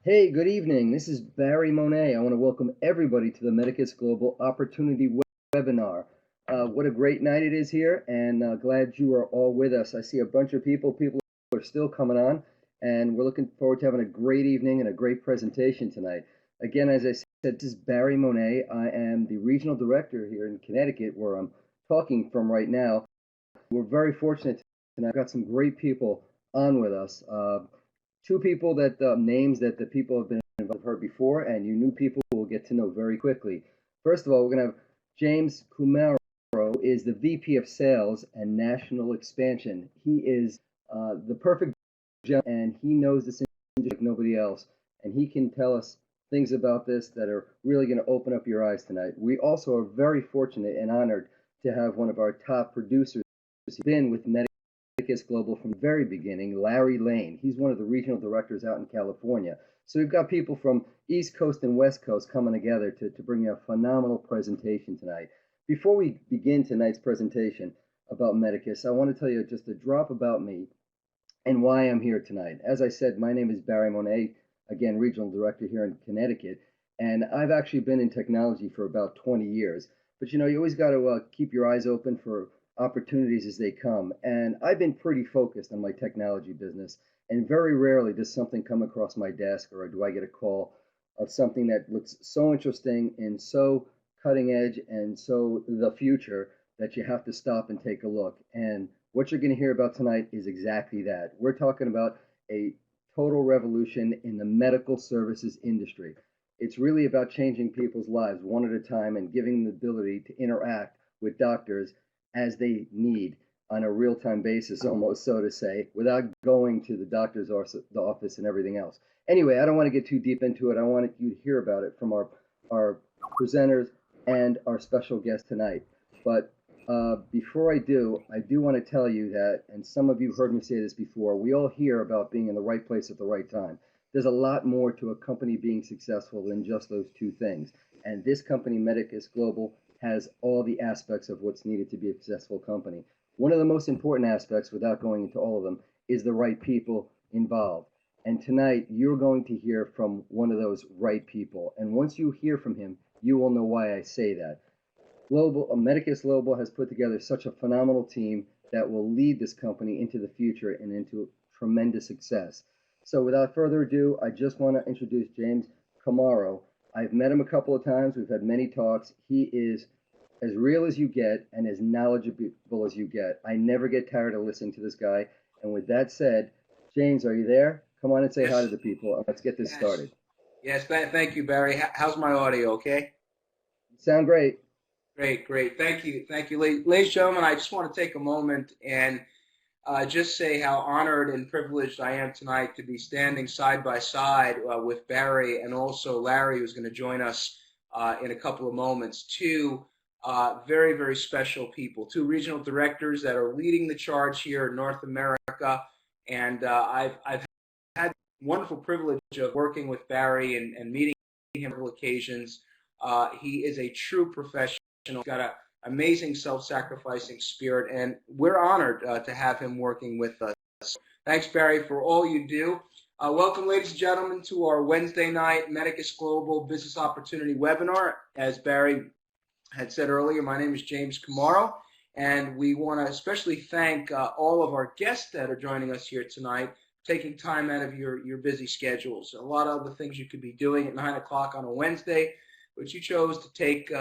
Hey, good evening. This is Barry Monet. I want to welcome everybody to the Medicus Global Opportunity Webinar. What a great night it is here, and glad you are all with us. I see a bunch of people. People are still coming on, and we're looking forward to having a great evening and a great presentation tonight. Again, as I said, this is Barry Monet. I am the regional director here in Connecticut, where I'm talking from right now. We're very fortunate tonight. I've got some great people on with us. Two people that names that the people have been involved have heard before, and you new people will get to know very quickly. First of all, we're going to have James Kumaro is the VP of Sales and National Expansion. He is the perfect gentleman, and he knows this industry like nobody else, and he can tell us things about this that are really going to open up your eyes tonight. We also are very fortunate and honored to have one of our top producers who's been with Medicus Global from the very beginning, Larry Lane. He's one of the regional directors out in California. So we've got people from East Coast and West Coast coming together to bring you a phenomenal presentation tonight. Before we begin tonight's presentation about Medicus, I want to tell you just a drop about me and why I'm here tonight. As I said, my name is Barry Monet, again, regional director here in Connecticut, and I've actually been in technology for about 20 years. But you know, you always got to keep your eyes open for opportunities as they come. And I've been pretty focused on my technology business, and very rarely does something come across my desk or do I get a call of something that looks so interesting and so cutting edge and so the future that you have to stop and take a look. And what you're going to hear about tonight is exactly that. We're talking about a total revolution in the medical services industry. It's really about changing people's lives one at a time and giving them the ability to interact with doctors as they need on a real-time basis, almost so to say, without going to the doctor's office and everything else. Anyway, I don't want to get too deep into it. I wanted you to hear about it from our presenters and our special guest tonight. But before I do want to tell you that, and some of you heard me say this before, we all hear about being in the right place at the right time. There's a lot more to a company being successful than just those two things. And this company, Medicus Global, has all the aspects of what's needed to be a successful company. One of the most important aspects, without going into all of them, is the right people involved. And tonight, you're going to hear from one of those right people. And once you hear from him, you will know why I say that. Medicus Global has put together such a phenomenal team that will lead this company into the future and into tremendous success. So without further ado, I just want to introduce James Camaro. I've met him a couple of times. We've had many talks. He is as real as you get and as knowledgeable as you get. I never get tired of listening to this guy. And with that said, James, are you there? Come on and say hi to the people, and let's get this started. Yes, thank you, Barry. How's my audio? Okay. You sound great. Great. Thank you, ladies and gentlemen. I just want to take a moment and just say how honored and privileged I am tonight to be standing side by side with Barry and also Larry, who's going to join us in a couple of moments. Two very special people, two regional directors that are leading the charge here in North America, and I've had the wonderful privilege of working with Barry and meeting him on several occasions. He is a true professional. He's got an amazing self-sacrificing spirit, and we're honored to have him working with us. Thanks, Barry, for all you do. Welcome, ladies and gentlemen, to our Wednesday night Medicus Global Business Opportunity Webinar. As Barry had said earlier, my name is James Camaro, and we want to especially thank all of our guests that are joining us here tonight, taking time out of your busy schedules. A lot of other things you could be doing at 9 o'clock on a Wednesday, but you chose to take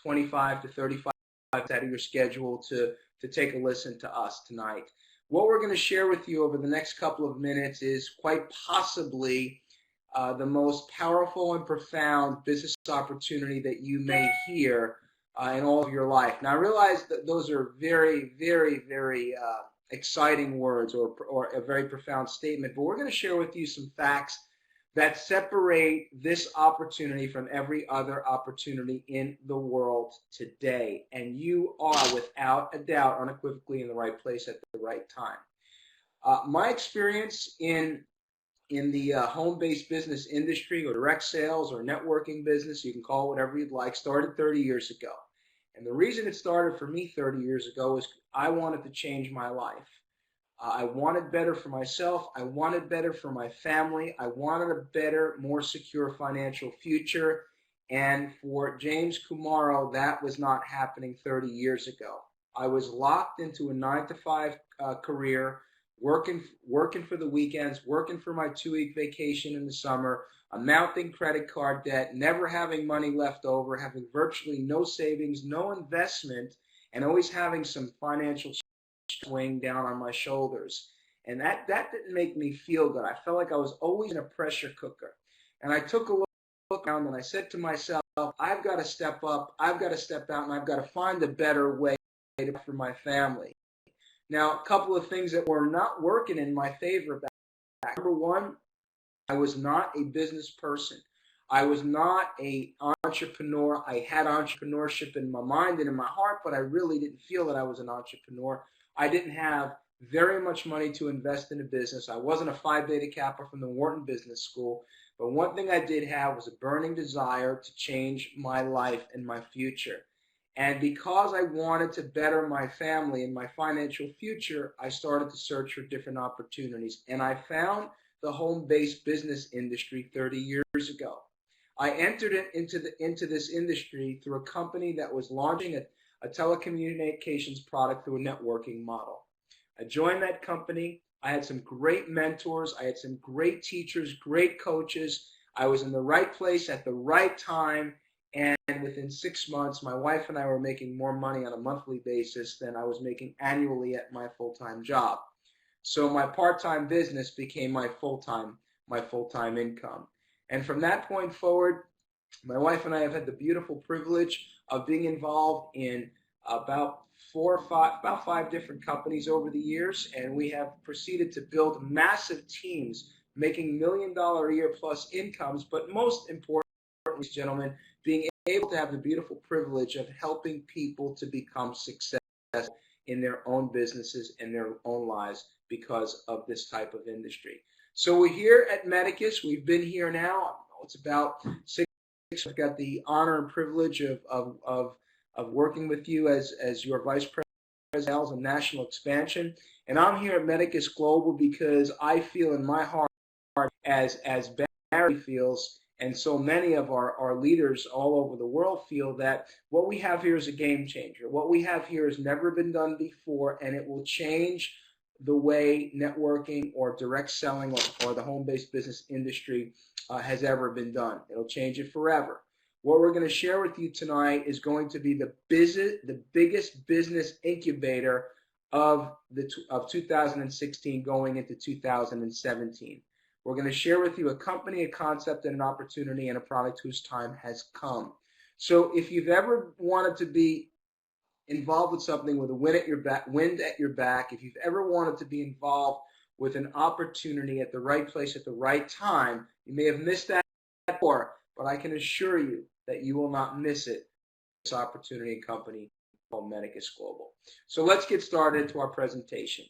25 to 35 out of your schedule to take a listen to us tonight. What we're going to share with you over the next couple of minutes is quite possibly the most powerful and profound business opportunity that you may hear in all of your life. Now, I realize that those are very exciting words or a very profound statement, but we're going to share with you some facts that separate this opportunity from every other opportunity in the world today. And you are, without a doubt, unequivocally in the right place at the right time. My experience in the home-based business industry, or direct sales, or networking business, you can call it whatever you'd like, started 30 years ago. And the reason it started for me 30 years ago is I wanted to change my life. I wanted better for myself. I wanted better for my family. I wanted a better, more secure financial future. And for James Kumaro, that was not happening 30 years ago. I was locked into a 9-to-5 career, working for the weekends, working for my 2-week vacation in the summer, a mounting credit card debt, never having money left over, having virtually no savings, no investment, and always having some financial weighing down on my shoulders. And that didn't make me feel good. I felt like I was always in a pressure cooker. And I took a look around and I said to myself, I've got to step up, I've got to step out, and I've got to find a better way for my family. Now, a couple of things that were not working in my favor back. Number one, I was not a business person. I was not an entrepreneur. I had entrepreneurship in my mind and in my heart, but I really didn't feel that I was an entrepreneur. I didn't have very much money to invest in a business. I wasn't a Phi Beta Kappa from the Wharton Business School, but one thing I did have was a burning desire to change my life and my future. And because I wanted to better my family and my financial future, I started to search for different opportunities. And I found the home-based business industry 30 years ago. I entered into this industry through a company that was launching a telecommunications product through a networking model. I joined that company. I had some great mentors. I had some great teachers, great coaches. I was in the right place at the right time. And within 6 months, my wife and I were making more money on a monthly basis than I was making annually at my full-time job. So my part-time business became my full-time income. And from that point forward, my wife and I have had the beautiful privilege of being involved in about 5 different companies over the years, and we have proceeded to build massive teams, making $1 million a year plus incomes, but most importantly, gentlemen, being able to have the beautiful privilege of helping people to become successful in their own businesses and their own lives because of this type of industry. So we're here at Medicus. We've been here now. It's about 6 weeks. I've got the honor and privilege of working with you as your vice president of sales and national expansion. And I'm here at Medicus Global because I feel in my heart, as Barry feels, and so many of our leaders all over the world feel, that what we have here is a game changer. What we have here has never been done before, and it will change the way networking or direct selling or the home-based business industry has ever been done. It'll change it forever. What we're going to share with you tonight is going to be the biggest business incubator of 2016 going into 2017. We're going to share with you a company, a concept, and an opportunity, and a product whose time has come. So if you've ever wanted to be involved with something with a wind at your back, if you've ever wanted to be involved with an opportunity at the right place at the right time, you may have missed that before, but I can assure you that you will not miss it. This opportunity and company called Medicus Global. So let's get started into our presentation.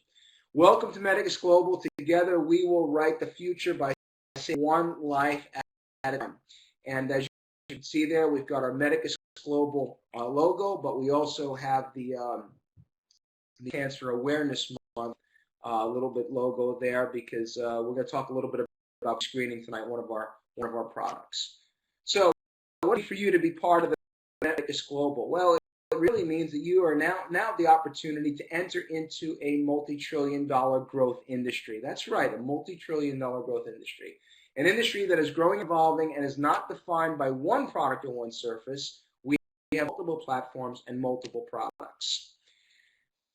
Welcome to Medicus Global. Together we will write the future by saving one life at a time. And as you can see there, we've got our Medicus Global logo, but we also have the Cancer Awareness Month little bit logo there, because we're going to talk a little bit about screening tonight, one of our products. So what for you to be part of the Medicus Global? Well, it really means that you are now the opportunity to enter into a multi-trillion-dollar growth industry. That's right, a multi-trillion-dollar growth industry. An industry that is growing, evolving, and is not defined by one product or one surface. We have multiple platforms and multiple products.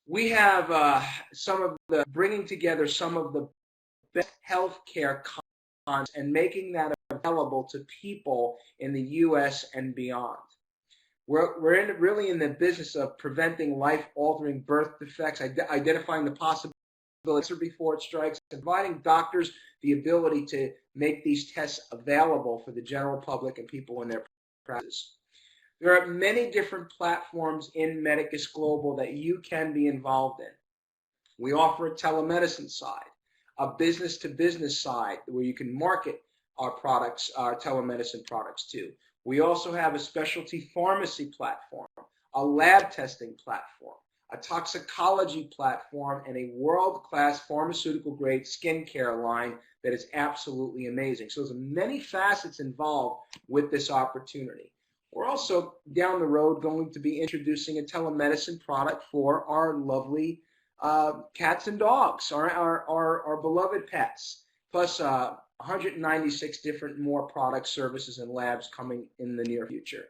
We have bringing together some of the best healthcare content and making that available to people in the U.S. and beyond. We're really in the business of preventing life-altering birth defects, identifying the possibility before it strikes, and providing doctors the ability to make these tests available for the general public and people in their practices. There are many different platforms in Medicus Global that you can be involved in. We offer a telemedicine side, a business-to-business side where you can market our products, our telemedicine products too. We also have a specialty pharmacy platform, a lab testing platform, a toxicology platform, and a world-class pharmaceutical-grade skincare line that is absolutely amazing. So there's many facets involved with this opportunity. We're also down the road going to be introducing a telemedicine product for our lovely cats and dogs, our beloved pets, plus 196 different more products, services, and labs coming in the near future.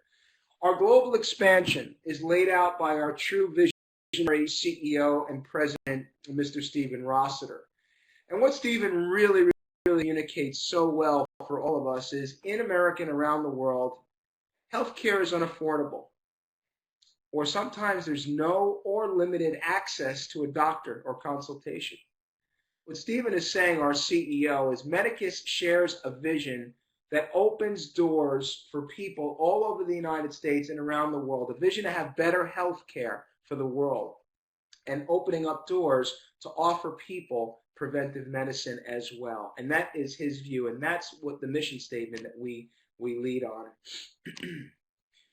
Our global expansion is laid out by our true visionary CEO and president, Mr. Stephen Rossiter. And what Stephen really communicates so well for all of us is, in America and around the world, healthcare is unaffordable, or sometimes there's no or limited access to a doctor or consultation. What Stephen is saying, our CEO, is Medicus shares a vision that opens doors for people all over the United States and around the world, a vision to have better health care for the world, and opening up doors to offer people preventive medicine as well. And that is his view, and that's what the mission statement that we lead on.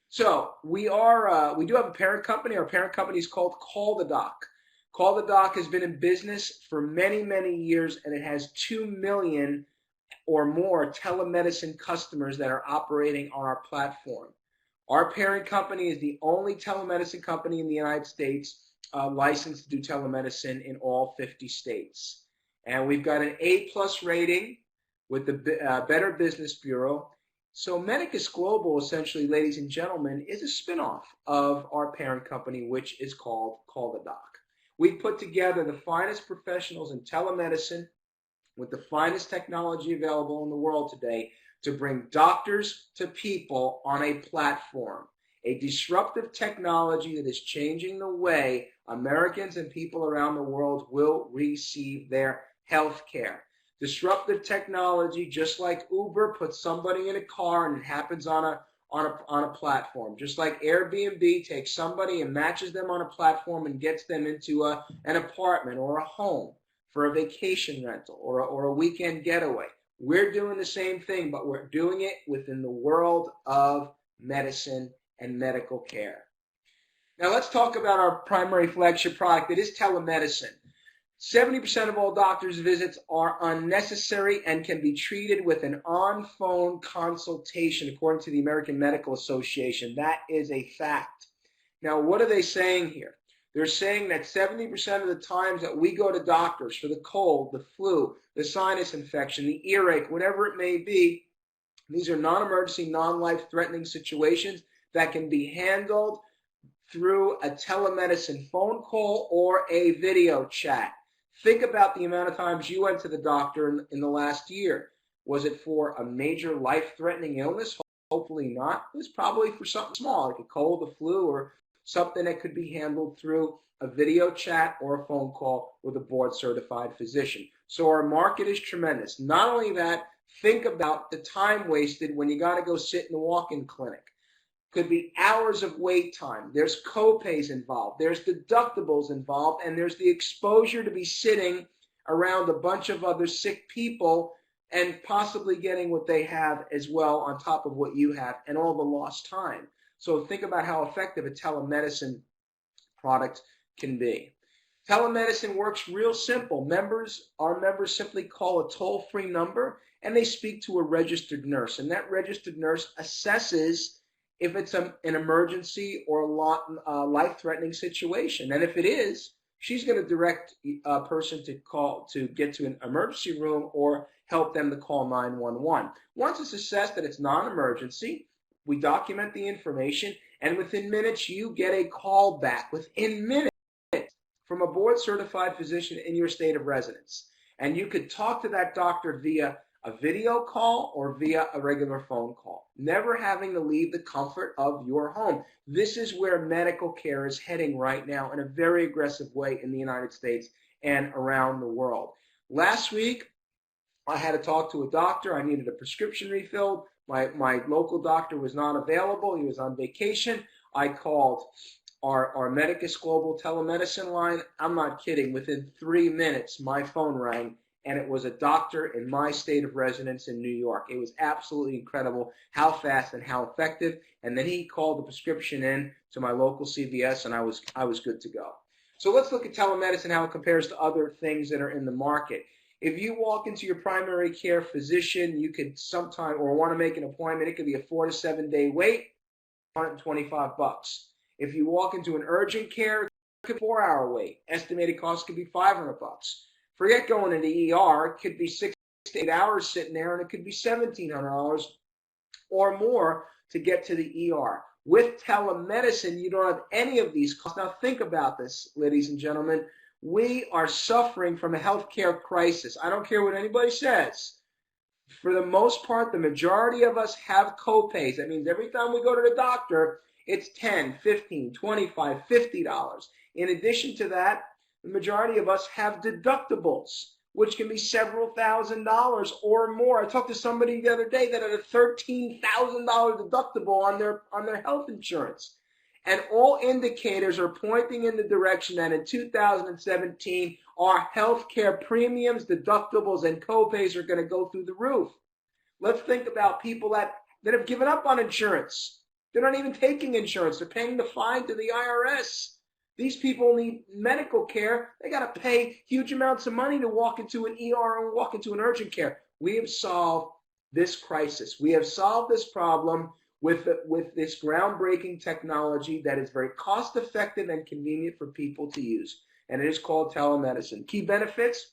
So we do have a parent company. Our parent company is called Call the Doc. Call the Doc has been in business for many, many years, and it has 2 million or more telemedicine customers that are operating on our platform. Our parent company is the only telemedicine company in the United States licensed to do telemedicine in all 50 states. And we've got an A+ rating with the Better Business Bureau. So Medicus Global, essentially, ladies and gentlemen, is a spinoff of our parent company, which is called Call the Doc. We put together the finest professionals in telemedicine with the finest technology available in the world today to bring doctors to people on a platform, a disruptive technology that is changing the way Americans and people around the world will receive their health care. Disruptive technology, just like Uber puts somebody in a car and it happens on a platform. Just like Airbnb takes somebody and matches them on a platform and gets them into an apartment or a home for a vacation rental or a weekend getaway. We're doing the same thing, but we're doing it within the world of medicine and medical care. Now let's talk about our primary flagship product. It is telemedicine. 70% of all doctors' visits are unnecessary and can be treated with an on-phone consultation, according to the American Medical Association. That is a fact. Now, what are they saying here? They're saying that 70% of the times that we go to doctors for the cold, the flu, the sinus infection, the earache, whatever it may be, these are non-emergency, non-life-threatening situations that can be handled through a telemedicine phone call or a video chat. Think about the amount of times you went to the doctor in the last year. Was it for a major life-threatening illness? Hopefully not. It was probably for something small, like a cold, the flu, or something that could be handled through a video chat or a phone call with a board-certified physician. So our market is tremendous. Not only that, think about the time wasted when you got to go sit in the walk-in clinic. Could be hours of wait time. There's co-pays involved. There's deductibles involved. And there's the exposure to be sitting around a bunch of other sick people and possibly getting what they have as well on top of what you have, and all the lost time. So think about how effective a telemedicine product can be. Telemedicine works real simple. Our members simply call a toll-free number and they speak to a registered nurse. And that registered nurse assesses if it's an emergency or a life-threatening situation. And if it is, she's going to direct a person to get to an emergency room or help them to call 911. Once it's assessed that it's non-emergency, we document the information, and within minutes, you get a call back, within minutes, from a board-certified physician in your state of residence. And you could talk to that doctor via a video call or via a regular phone call, never having to leave the comfort of your home. This is where medical care is heading right now in a very aggressive way in the United States and around the world. Last week, I had to talk to a doctor. I needed a prescription refilled. My local doctor was not available. He was on vacation. I called our Medicus Global telemedicine line. I'm not kidding. Within 3 minutes, my phone rang, and it was a doctor in my state of residence in New York. It was absolutely incredible how fast and how effective. And then he called the prescription in to my local CVS, and I was good to go. So let's look at telemedicine, how it compares to other things that are in the market. If you walk into your primary care physician, you could sometime, or want to make an appointment, it could be a 4 to 7 day wait, $125. If you walk into an urgent care, it could be a 4-hour wait. Estimated cost could be $500. Forget going into ER, it could be 6 to 8 hours sitting there, and it could be $1,700 or more to get to the ER. With telemedicine, you don't have any of these costs. Now think about this, ladies and gentlemen. We are suffering from a healthcare crisis. I don't care what anybody says. For the most part, the majority of us have copays. That means every time we go to the doctor, it's $10, $15, $25, $50. In addition to that, the majority of us have deductibles, which can be several $1,000s or more. I talked to somebody the other day that had a $13,000 deductible on their health insurance. And all indicators are pointing in the direction that in 2017, our healthcare premiums, deductibles, and copays are going to go through the roof. Let's think about people that have given up on insurance. They're not even taking insurance. They're paying the fine to the IRS. These people need medical care. They got to pay huge amounts of money to walk into an ER and walk into an urgent care. We have solved this crisis. We have solved this problem with this groundbreaking technology that is very cost effective and convenient for people to use. And it is called telemedicine. Key benefits: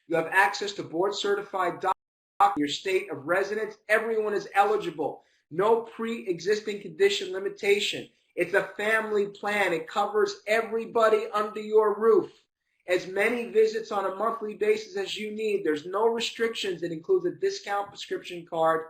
you have access to board certified doctors in your state of residence. Everyone is eligible. No pre-existing condition limitation. It's a family plan. It covers everybody under your roof. As many visits on a monthly basis as you need. There's no restrictions. It includes a discount prescription card.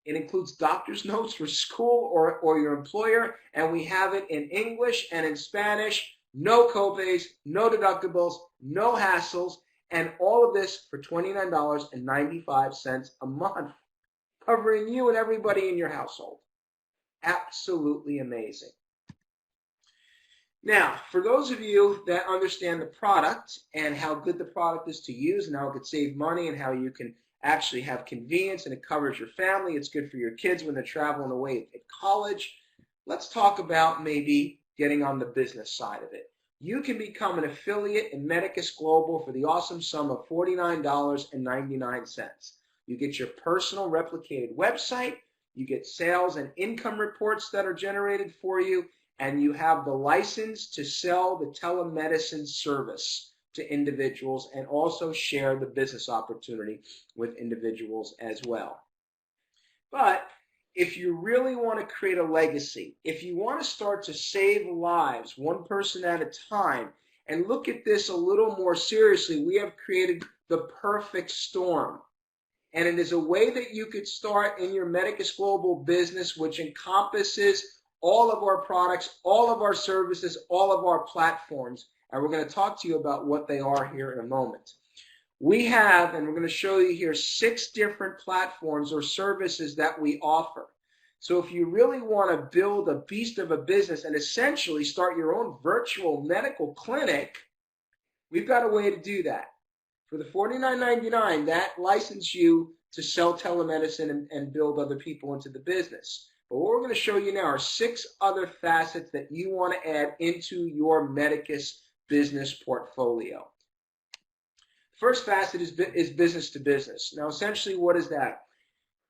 It includes doctor's notes for school or your employer, and we have it in English and in Spanish. No copays, no deductibles, no hassles, and all of this for $29.95 a month, covering you and everybody in your household. Absolutely amazing. Now, for those of you that understand the product and how good the product is to use and how it could save money and how you can actually have convenience and it covers your family, it's good for your kids when they're traveling away at college, let's talk about maybe getting on the business side of it. You can become an affiliate in Medicus Global for the awesome sum of $49.99. You get your personal replicated website, you get sales and income reports that are generated for you, and you have the license to sell the telemedicine service to individuals and also share the business opportunity with individuals as well. But if you really want to create a legacy, if you want to start to save lives one person at a time and look at this a little more seriously, we have created the perfect storm. And it is a way that you could start in your Medicus Global business, which encompasses all of our products, all of our services, all of our platforms. And we're going to talk to you about what they are here in a moment. We have, and we're going to show you here, 6 different platforms or services that we offer. So if you really want to build a beast of a business and essentially start your own virtual medical clinic, we've got a way to do that. For the $49.99, that licenses you to sell telemedicine and build other people into the business. But what we're going to show you now are 6 other facets that you want to add into your Medicus business portfolio. First facet is business to business. Now, essentially, what is that?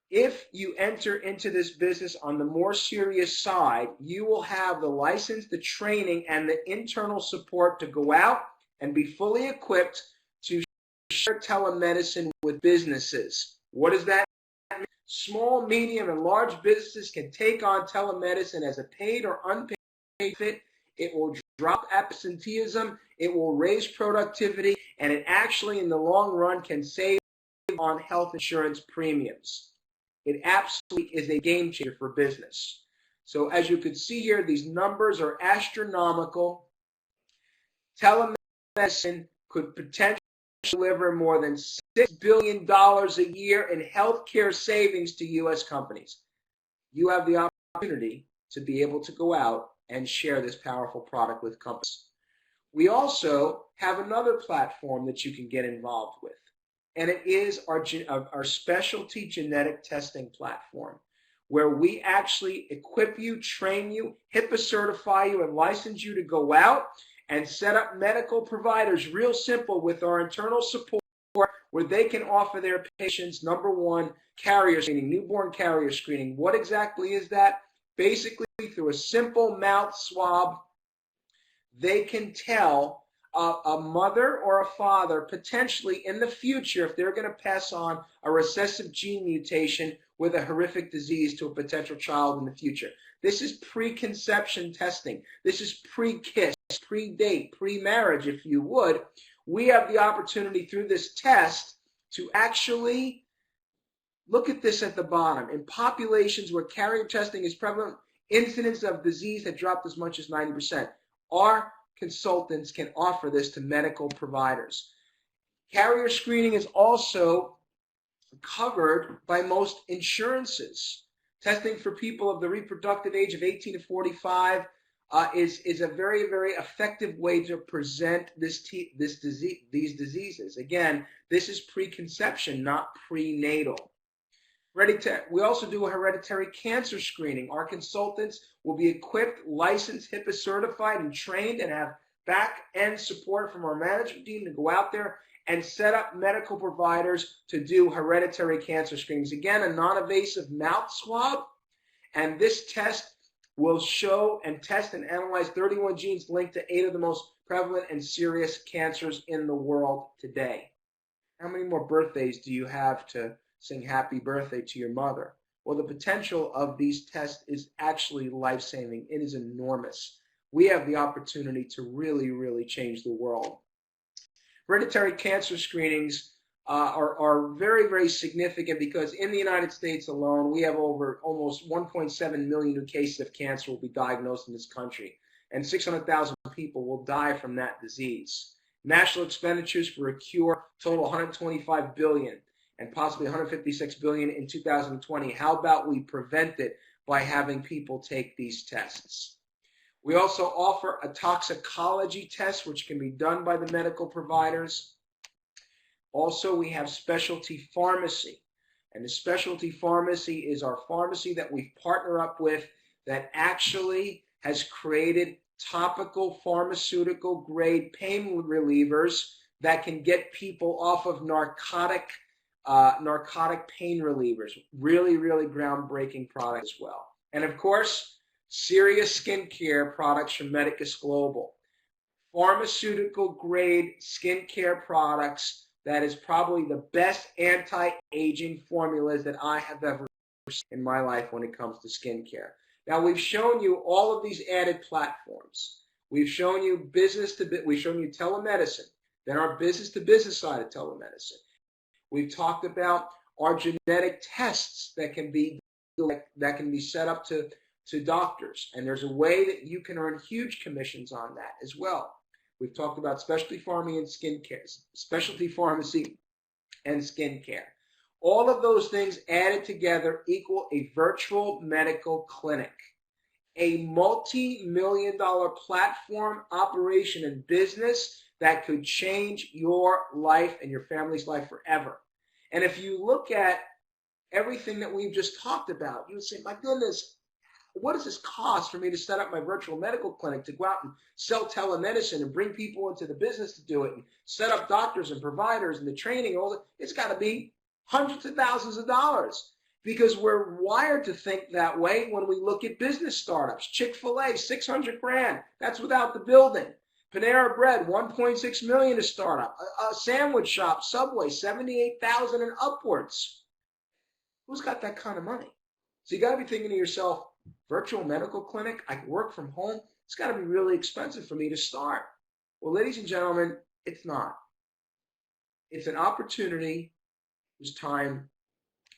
If you enter into this business on the more serious side, you will have the license, the training, and the internal support to go out and be fully equipped to share telemedicine with businesses. What does that mean? Small, medium, and large businesses can take on telemedicine as a paid or unpaid fit. It will drop absenteeism, it will raise productivity, and it actually, in the long run, can save on health insurance premiums. It absolutely is a game changer for business. So as you can see here, these numbers are astronomical. Telemedicine could potentially deliver more than $6 billion a year in healthcare savings to U.S. companies. You have the opportunity to be able to go out and share this powerful product with companies. We also have another platform that you can get involved with, and it is our specialty genetic testing platform, where we actually equip you, train you, HIPAA certify you, and license you to go out and set up medical providers, real simple, with our internal support, where they can offer their patients, number one, carrier screening, newborn carrier screening. What exactly is that? Basically, through a simple mouth swab, they can tell a mother or a father potentially in the future if they're going to pass on a recessive gene mutation with a horrific disease to a potential child in the future. This is preconception testing. This is pre-kiss, pre-date, pre-marriage, if you would. We have the opportunity through this test to actually look at this at the bottom. In populations where carrier testing is prevalent, incidence of disease had dropped as much as 90%. Our consultants can offer this to medical providers. Carrier screening is also covered by most insurances. Testing for people of the reproductive age of 18 to 45 is a very, very effective way to present these diseases. Again, this is preconception, not prenatal. We also do a hereditary cancer screening. Our consultants will be equipped, licensed, HIPAA certified, and trained, and have back-end support from our management team to go out there and set up medical providers to do hereditary cancer screenings. Again, a non-invasive mouth swab, and this test will show and test and analyze 31 genes linked to 8 of the most prevalent and serious cancers in the world today. How many more birthdays do you have to sing happy birthday to your mother? Well, the potential of these tests is actually life-saving. It is enormous. We have the opportunity to really, really change the world. Hereditary cancer screenings are very, very significant because in the United States alone, we have over almost 1.7 million new cases of cancer will be diagnosed in this country, and 600,000 people will die from that disease. National expenditures for a cure total 125 billion. And possibly 156 billion in 2020. How about we prevent it by having people take these tests? We also offer a toxicology test, which can be done by the medical providers. Also, we have specialty pharmacy. And the specialty pharmacy is our pharmacy that we partner up with that actually has created topical pharmaceutical grade pain relievers that can get people off of narcotic pain relievers. Really, really groundbreaking product as well. And of course, serious skincare products from Medicus Global. Pharmaceutical grade skincare products that is probably the best anti-aging formulas that I have ever seen in my life when it comes to skincare. Now, we've shown you all of these added platforms. We've shown you we've shown you telemedicine, then our business-to-business side of telemedicine. We've talked about our genetic tests that can be set up to doctors, and there's a way that you can earn huge commissions on that as well. We've talked about specialty pharmacy and skincare. All of those things added together equal a virtual medical clinic, a multi-million-dollar platform operation and business that could change your life and your family's life forever. And if you look at everything that we've just talked about, you would say, my goodness, what does this cost for me to set up my virtual medical clinic, to go out and sell telemedicine and bring people into the business to do it and set up doctors and providers and the training? All that? It's got to be hundreds of thousands of dollars because we're wired to think that way when we look at business startups. Chick-fil-A, 600 grand. That's without the building. Panera Bread, 1.6 million to start up. A sandwich shop, Subway, 78,000 and upwards. Who's got that kind of money? So you got to be thinking to yourself, virtual medical clinic, I can work from home. It's got to be really expensive for me to start. Well, ladies and gentlemen, it's not. It's an opportunity whose time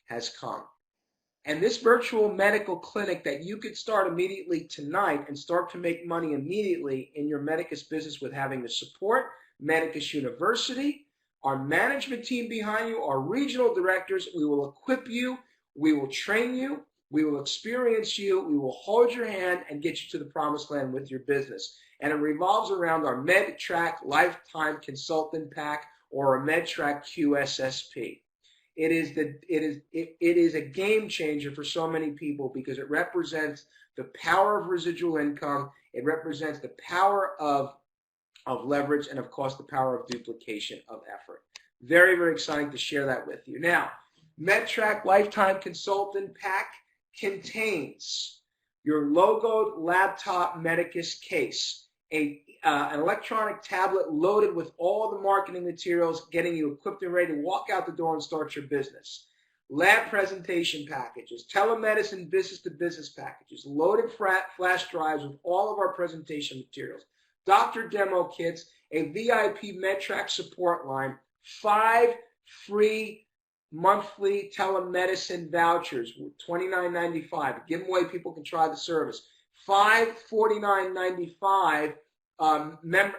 has come. And this virtual medical clinic that you could start immediately tonight and start to make money immediately in your Medicus business with having the support, Medicus University, our management team behind you, our regional directors, we will equip you, we will train you, we will experience you, we will hold your hand and get you to the promised land with your business. And it revolves around our MedTrack Lifetime Consultant Pack or a MedTrack QSSP. It is a game changer for so many people because it represents the power of residual income. It represents the power of of leverage, and of course the power of duplication of effort. Very, very exciting to share that with you. Now, MedTrack Lifetime Consultant Pack contains your logoed laptop Medicus case, an electronic tablet loaded with all the marketing materials, getting you equipped and ready to walk out the door and start your business. Lab presentation packages, telemedicine business-to-business packages, loaded flash drives with all of our presentation materials, doctor demo kits, a VIP MedTrack support line, 5 free monthly telemedicine vouchers, $29.95. Give them away, people can try the service. 5 $49.95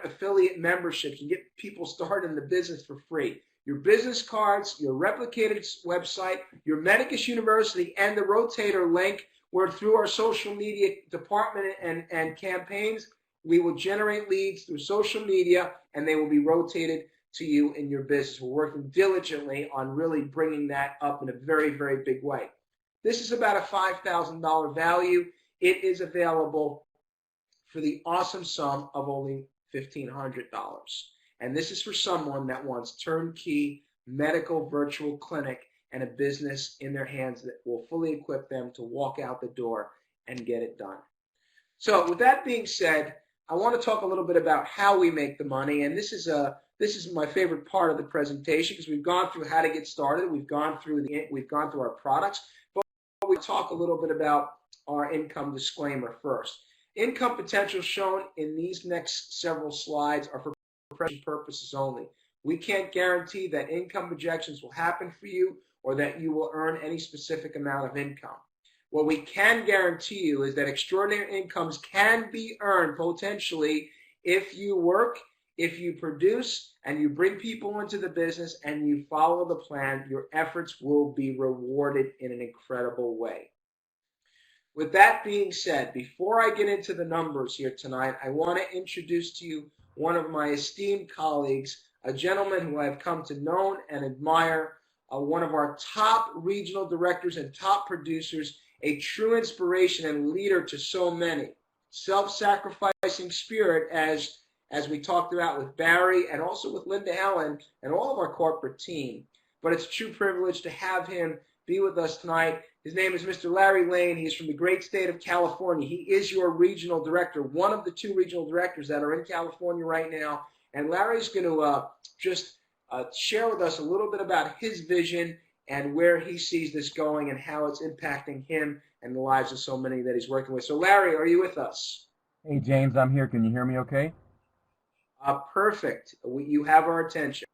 affiliate memberships and get people started in the business for free. Your business cards, your replicated website, your Medicus University, and the Rotator link, where through our social media department and campaigns, we will generate leads through social media, and they will be rotated to you in your business. We're working diligently on really bringing that up in a very, very big way. This is about a $5,000 value. It is available for the awesome sum of only $1,500. And this is for someone that wants turnkey medical virtual clinic and a business in their hands that will fully equip them to walk out the door and get it done. So with that being said, I want to talk a little bit about how we make the money. And this is my favorite part of the presentation, because we've gone through how to get started. We've gone through our products, but we talk a little bit about our income disclaimer first. Income potential shown in these next several slides are for purposes only. We can't guarantee that income projections will happen for you or that you will earn any specific amount of income. What we can guarantee you is that extraordinary incomes can be earned potentially if you work, if you produce, and you bring people into the business and you follow the plan. Your efforts will be rewarded in an incredible way. With that being said, before I get into the numbers here tonight, I want to introduce to you one of my esteemed colleagues, a gentleman who I've come to know and admire, one of our top regional directors and top producers, a true inspiration and leader to so many. Self-sacrificing spirit, as we talked about with Barry and also with Linda Helen and all of our corporate team. But it's a true privilege to have him be with us tonight. His name is Mr. Larry Lane. He's from the great state of California. He is your regional director, one of the 2 regional directors that are in California right now. And Larry's going to just share with us a little bit about his vision and where he sees this going and how it's impacting him and the lives of so many that he's working with. So, Larry, are you with us? Hey, James, I'm here. Can you hear me okay? Perfect. You have our attention.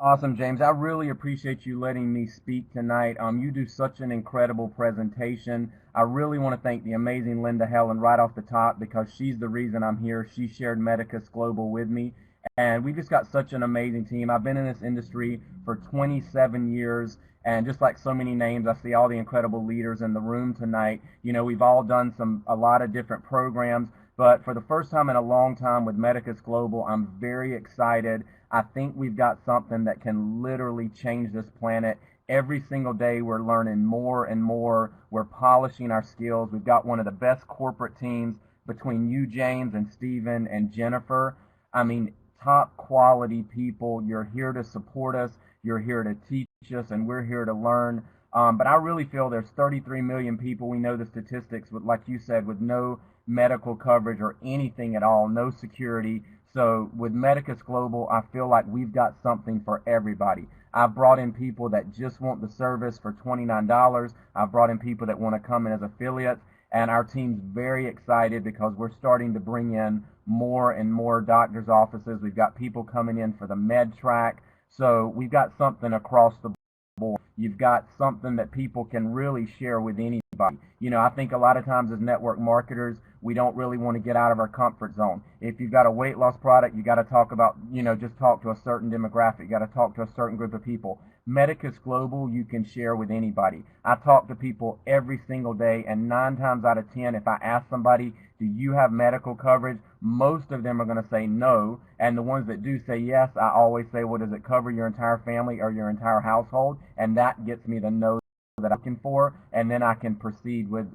Awesome, James. I really appreciate you letting me speak tonight. You do such an incredible presentation. I really want to thank the amazing Linda Helen right off the top, because she's the reason I'm here. She shared Medicus Global with me, and we just got such an amazing team. I've been in this industry for 27 years, and just like so many names, I see all the incredible leaders in the room tonight. You know, we've all done a lot of different programs, but for the first time in a long time with Medicus Global, I'm very excited. I think we've got something that can literally change this planet. Every single day we're learning more and more. We're polishing our skills. We've got one of the best corporate teams between you, James, and Stephen and Jennifer. I mean, top quality people. You're here to support us. You're here to teach us, and we're here to learn. But I really feel there's 33 million people. We know the statistics, with, like you said, with no medical coverage or anything at all, no security. So with Medicus Global, I feel like we've got something for everybody. I've brought in people that just want the service for $29. I've brought in people that want to come in as affiliates, and our team's very excited because we're starting to bring in more and more doctors' offices. We've got people coming in for the med track. So we've got something across the board. You've got something that people can really share with anybody. You know, I think a lot of times as network marketers, we don't really want to get out of our comfort zone. If you've got a weight loss product, you got to talk about, just talk to a certain demographic. You got to talk to a certain group of people. Medicus Global, you can share with anybody. I talk to people every single day, and 9 times out of 10, if I ask somebody, do you have medical coverage? Most of them are going to say no. And the ones that do say yes, I always say, well, does it cover your entire family or your entire household? And that gets me the no that I'm looking for, and then I can proceed with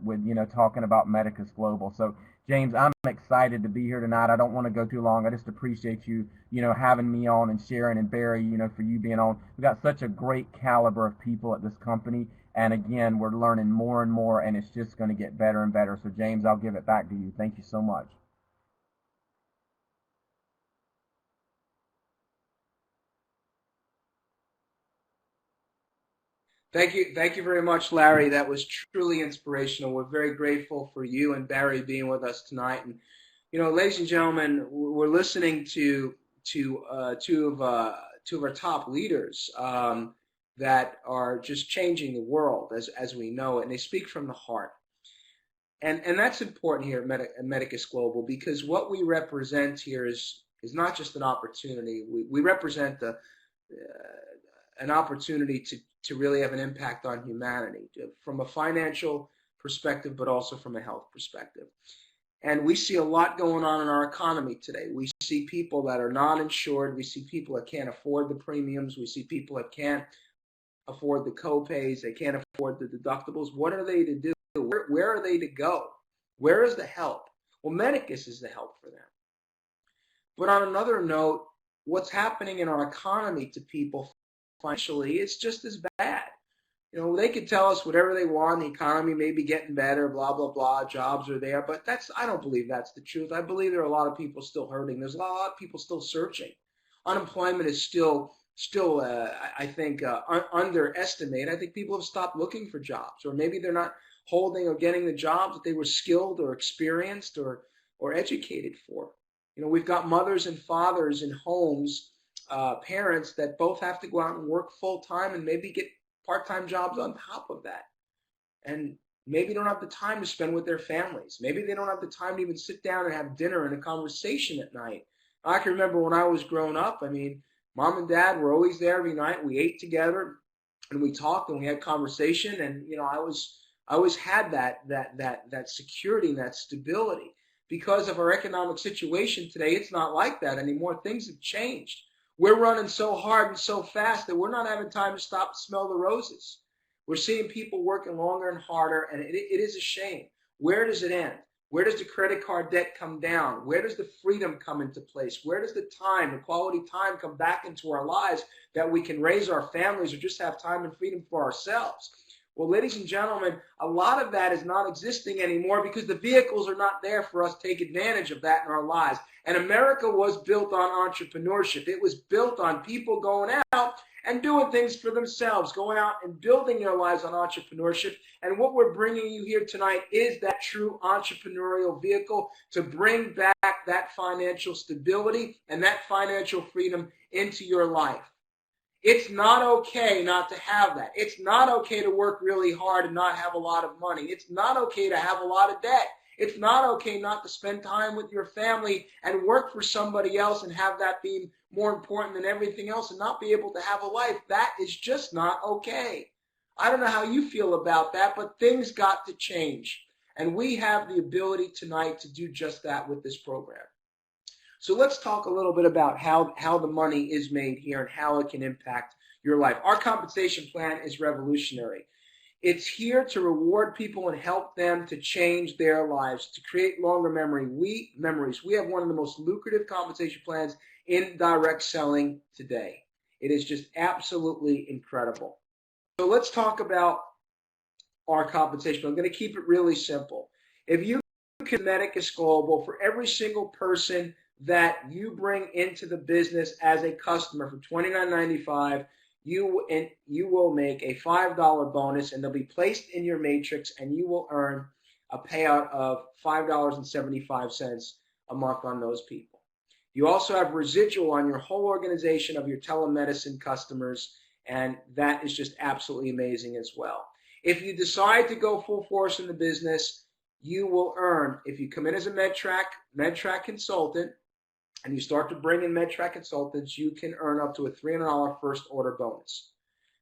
talking about Medicus Global. So James, I'm excited to be here tonight. I don't want to go too long. I just appreciate you, having me on, and Sharon and Barry, for you being on. We've got such a great caliber of people at this company, and again, we're learning more and more, and it's just going to get better and better. So James, I'll give it back to you. Thank you so much. Thank you very much, Larry. That was truly inspirational. We're very grateful for you and Barry being with us tonight. And ladies and gentlemen, we're listening to two of our top leaders that are just changing the world as we know it, and they speak from the heart. And that's important here at Medicus Global, because what we represent here is not just an opportunity. We represent an opportunity to really have an impact on humanity from a financial perspective, but also from a health perspective. And we see a lot going on in our economy today. We see people that are not insured. We see people that can't afford the premiums. We see people that can't afford the co-pays. They can't afford the deductibles. What are they to do? Where are they to go? Where is the help? Well, Medicus is the help for them. But on another note, what's happening in our economy to people financially, it's just as bad. They could tell us whatever they want. The economy may be getting better, blah, blah, blah. Jobs are there. But I don't believe that's the truth. I believe there are a lot of people still hurting. There's a lot of people still searching. Unemployment is still I think, underestimated. I think people have stopped looking for jobs, or maybe they're not holding or getting the jobs that they were skilled or experienced or educated for. We've got mothers and fathers in homes, parents that both have to go out and work full time and maybe get part-time jobs on top of that. And maybe don't have the time to spend with their families. Maybe they don't have the time to even sit down and have dinner and a conversation at night. I can remember when I was growing up, Mom and Dad were always there every night. We ate together and we talked and we had conversation, and I always had that security and that stability. Because of our economic situation today, it's not like that anymore. Things have changed. We're running so hard and so fast that we're not having time to stop and smell the roses. We're seeing people working longer and harder, and it is a shame. Where does it end? Where does the credit card debt come down? Where does the freedom come into place? Where does the time, the quality time, come back into our lives that we can raise our families or just have time and freedom for ourselves? Well, ladies and gentlemen, a lot of that is not existing anymore because the vehicles are not there for us to take advantage of that in our lives. And America was built on entrepreneurship. It was built on people going out and doing things for themselves, going out and building their lives on entrepreneurship. And what we're bringing you here tonight is that true entrepreneurial vehicle to bring back that financial stability and that financial freedom into your life. It's not okay not to have that. It's not okay to work really hard and not have a lot of money. It's not okay to have a lot of debt. It's not okay not to spend time with your family and work for somebody else and have that be more important than everything else and not be able to have a life. That is just not okay. I don't know how you feel about that, but things got to change. And we have the ability tonight to do just that with this program. So let's talk a little bit about how the money is made here and how it can impact your life. Our compensation plan is revolutionary. It's here to reward people and help them to change their lives, to create longer memories. We have one of the most lucrative compensation plans in direct selling today. It is just absolutely incredible. So let's talk about our compensation plan. I'm going to keep it really simple. If you can Medicus Global, for every single person that you bring into the business as a customer for $29.95, you will make a $5 bonus, and they'll be placed in your matrix, and you will earn a payout of $5.75 a month on those people. You also have residual on your whole organization of your telemedicine customers, and that is just absolutely amazing as well. If you decide to go full force in the business, you will earn, if you come in as a MedTrack consultant, and you start to bring in MedTrack consultants, you can earn up to a $300 first order bonus.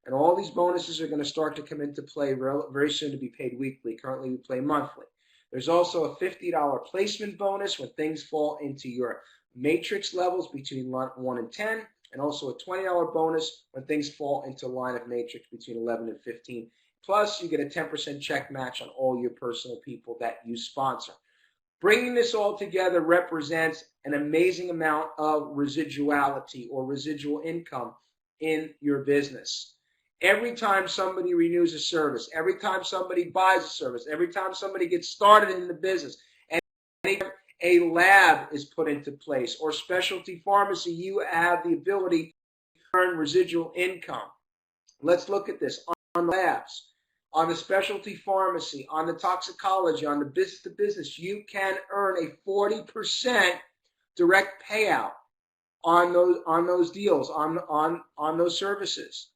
And all these bonuses are going to start to come into play very soon to be paid weekly. Currently, we pay monthly. There's also a $50 placement bonus when things fall into your matrix levels between 1 and 10. and also a $20 bonus when things fall into line of matrix between 11 and 15. Plus, you get a 10% check match on all your personal people that you sponsor. Bringing this all together represents an amazing amount of residuality or residual income in your business. Every time somebody renews a service, every time somebody buys a service, every time somebody gets started in the business, and a lab is put into place or specialty pharmacy, you have the ability to earn residual income. Let's look at this on labs, on the specialty pharmacy, on the toxicology, on the business to business. You can earn a 40% direct payout on those deals, on those services.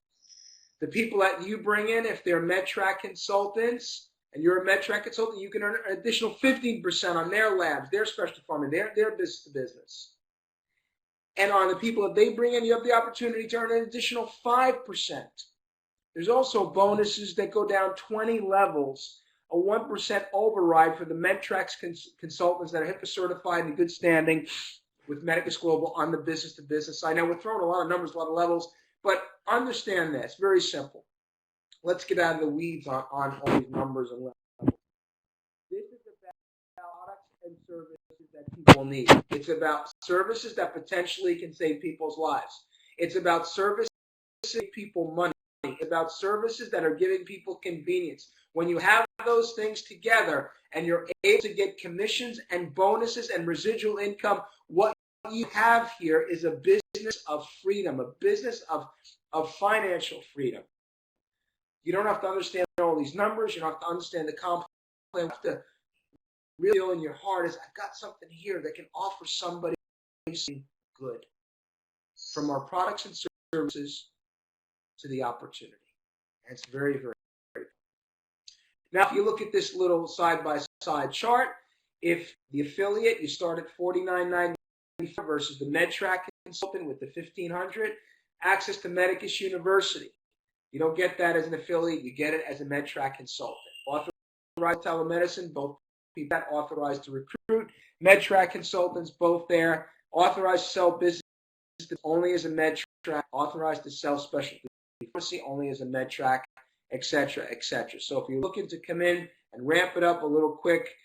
The people that you bring in, if they're MedTrack consultants, and you're a MedTrack consultant, you can earn an additional 15% on their labs, their specialty pharmacy, their business to business. And on the people that they bring in, you have the opportunity to earn an additional 5%. There's also bonuses that go down 20 levels, a 1% override for the MedTrack consultants that are HIPAA certified and in good standing with Medicus Global on the business to business side. Now, we're throwing a lot of numbers, a lot of levels, but understand this, very simple. Let's get out of the weeds on all these numbers and levels. This is about products and services that people need. It's about services that potentially can save people's lives. It's about services that save people money. It's about services that are giving people convenience. When you have those things together and you're able to get commissions and bonuses and residual income, what you have here is a business of freedom, a business of financial freedom. You don't have to understand all these numbers. You don't have to understand the complex. You have to really feel in your heart is, I've got something here that can offer somebody something good. From our products and services to the opportunity. And it's very, very, very. Now, if you look at this little side-by-side chart, if the affiliate, you start at $49.95 versus the MedTrack consultant with the $1,500, access to Medicus University. You don't get that as an affiliate. You get it as a MedTrack consultant. Authorized telemedicine, both people that authorized to recruit. MedTrack consultants, both there. Authorized to sell business only as a MedTrack. Authorized to sell specialty pharmacy only as a MedTrack, etc., etc. So if you're looking to come in and ramp it up a little quick,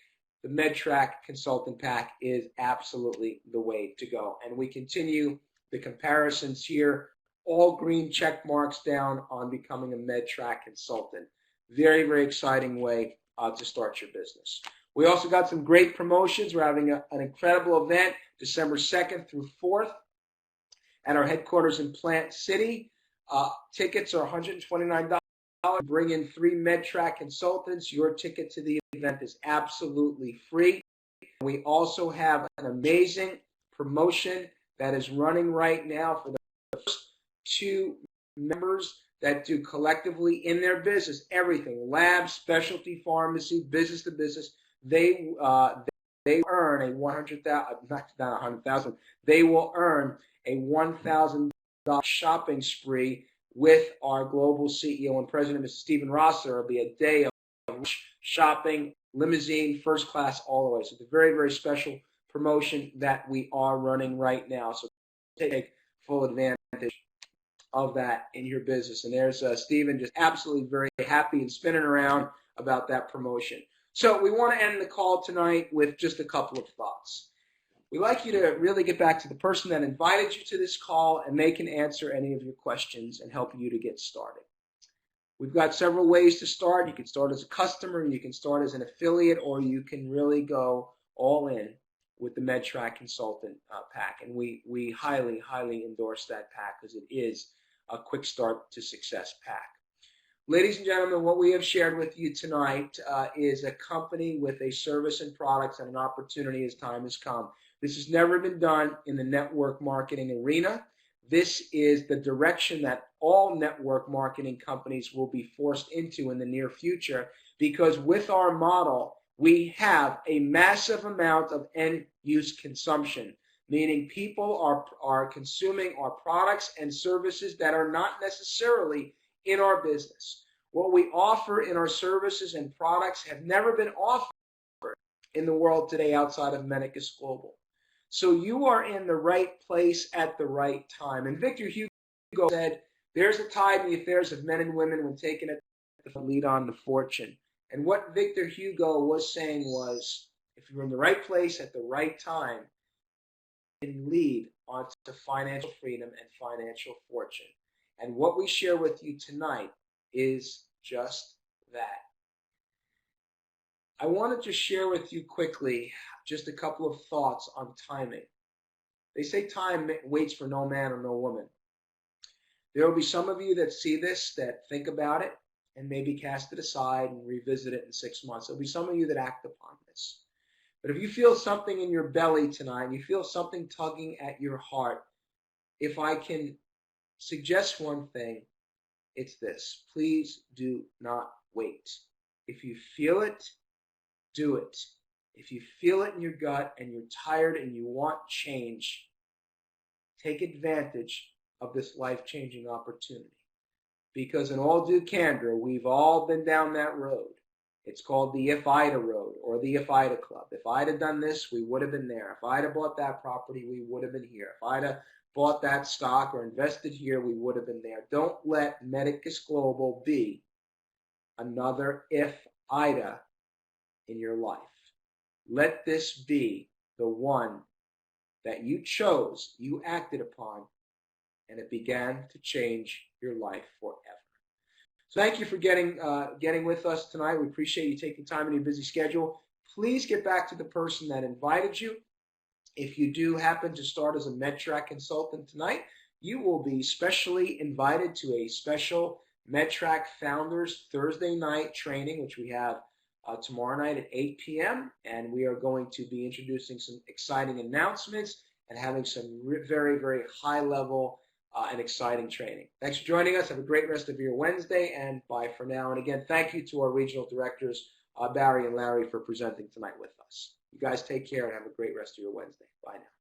the MedTrack consultant pack is absolutely the way to go. And we continue the comparisons here. All green check marks down on becoming a MedTrack consultant. Very, very exciting way to start your business. We also got some great promotions. We're having an incredible event December 2nd through 4th at our headquarters in Plant City. Tickets are $129. Bring in 3 MedTrack consultants. Your ticket to the event is absolutely free. We also have an amazing promotion that is running right now for the first 2 members that do collectively in their business everything: lab, specialty pharmacy, business to business. They earn a $100,000. They will earn a $1,000 shopping spree with our global CEO and president, Mr. Stephen Rosser. It'll be a day of shopping, limousine, first class, all the way. So it's a very, very special promotion that we are running right now. So take full advantage of that in your business. And there's Stephen, just absolutely very happy and spinning around about that promotion. So we want to end the call tonight with just a couple of thoughts. We'd like you to really get back to the person that invited you to this call, and they can answer any of your questions and help you to get started. We've got several ways to start. You can start as a customer, you can start as an affiliate, or you can really go all in with the MedTrack consultant pack. And we highly, highly endorse that pack because it is a quick start to success pack. Ladies and gentlemen, what we have shared with you tonight is a company with a service and products and an opportunity as time has come. This has never been done in the network marketing arena. This is the direction that all network marketing companies will be forced into in the near future, because with our model, we have a massive amount of end-use consumption, meaning people are consuming our products and services that are not necessarily in our business. What we offer in our services and products have never been offered in the world today outside of Medicus Global. So you are in the right place at the right time. And Victor Hugo said, there's a tide in the affairs of men and women when taken at the lead on to fortune. And what Victor Hugo was saying was, if you're in the right place at the right time, you can lead onto financial freedom and financial fortune. And what we share with you tonight is just that. I wanted to share with you quickly just a couple of thoughts on timing. They say time waits for no man or no woman. There will be some of you that see this, that think about it, and maybe cast it aside and revisit it in 6 months. There'll be some of you that act upon this. But if you feel something in your belly tonight, and you feel something tugging at your heart, if I can suggest one thing, it's this. Please do not wait. If you feel it, do it. If you feel it in your gut and you're tired and you want change, take advantage of this life-changing opportunity. Because in all due candor, we've all been down that road. It's called the If I'da road or the If I'da club. If I'd have done this, we would have been there. If I'd have bought that property, we would have been here. If I'd have bought that stock or invested here, we would have been there. Don't let Medicus Global be another If I'da in your life. Let this be the one that you chose, you acted upon, and it began to change your life forever. So thank you for getting with us tonight. We appreciate you taking time in your busy schedule. Please get back to the person that invited you. If you do happen to start as a MedTrack consultant tonight, you will be specially invited to a special MedTrack Founders Thursday night training, which we have tomorrow night at 8 p.m. And we are going to be introducing some exciting announcements and having some very, very high-level and exciting training. Thanks for joining us. Have a great rest of your Wednesday, and bye for now. And again, thank you to our regional directors, Barry and Larry, for presenting tonight with us. You guys take care and have a great rest of your Wednesday. Bye now.